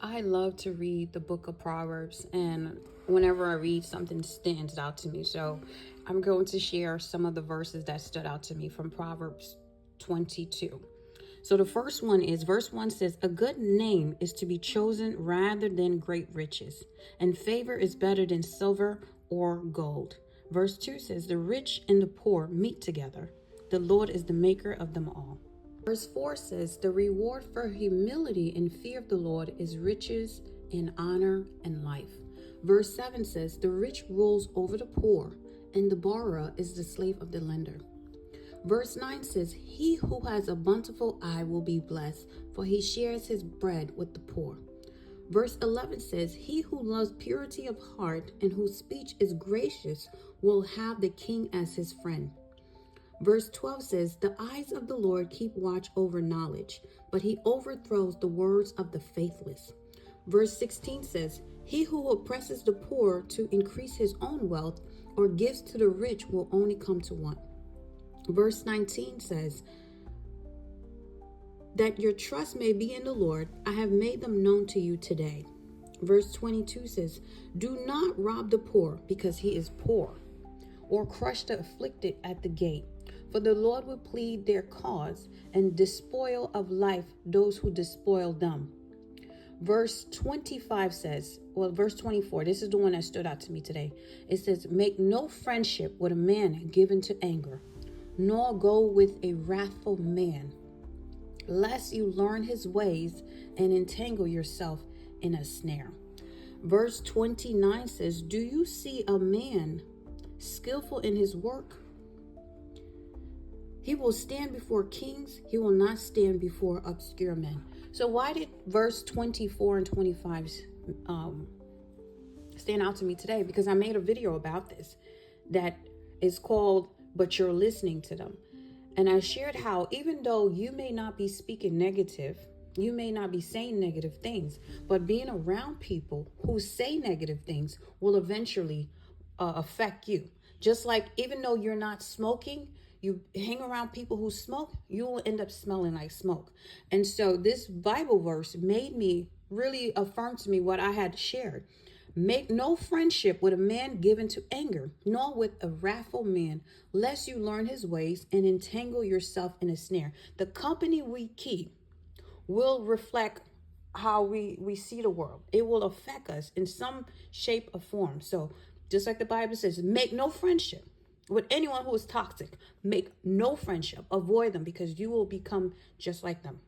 I love to read the book of Proverbs, and whenever I read, something stands out to me. So I'm going to share some of the verses that stood out to me from Proverbs 22. So the first one is verse 1 says, "A good name is to be chosen rather than great riches, and favor is better than silver or gold." Verse 2 says, "The rich and the poor meet together. The Lord is the maker of them all." Verse 4 says, "The reward for humility and fear of the Lord is riches and honor and life." Verse 7 says, "The rich rules over the poor, and the borrower is the slave of the lender." Verse 9 says, "He who has a bountiful eye will be blessed, for he shares his bread with the poor." Verse 11 says, "He who loves purity of heart and whose speech is gracious will have the king as his friend." Verse 12 says, "The eyes of the Lord keep watch over knowledge, but he overthrows the words of the faithless." Verse 16 says, "He who oppresses the poor to increase his own wealth or gives to the rich will only come to want." Verse 19 says, "That your trust may be in the Lord, I have made them known to you today." Verse 22 says, "Do not rob the poor because he is poor, or crush the afflicted at the gate. For the Lord will plead their cause and despoil of life those who despoil them." Verse 25 says, verse 24, this is the one that stood out to me today. It says, "Make no friendship with a man given to anger, nor go with a wrathful man, lest you learn his ways and entangle yourself in a snare." Verse 29 says, "Do you see a man skillful in his work? He will stand before kings. He will not stand before obscure men." So why did verse 24 and 25 stand out to me today? Because I made a video about this that is called "But You're Listening to Them." And I shared how even though you may not be speaking negative, you may not be saying negative things, but being around people who say negative things will eventually affect you. Just like even though you're not smoking, you hang around people who smoke, you will end up smelling like smoke. And so this Bible verse made me really affirm to me what I had shared. "Make no friendship with a man given to anger, nor with a wrathful man, lest you learn his ways and entangle yourself in a snare." The company we keep will reflect how we see the world. It will affect us in some shape or form. So just like the Bible says, make no friendship with anyone who is toxic. Make no friendship. Avoid them because you will become just like them.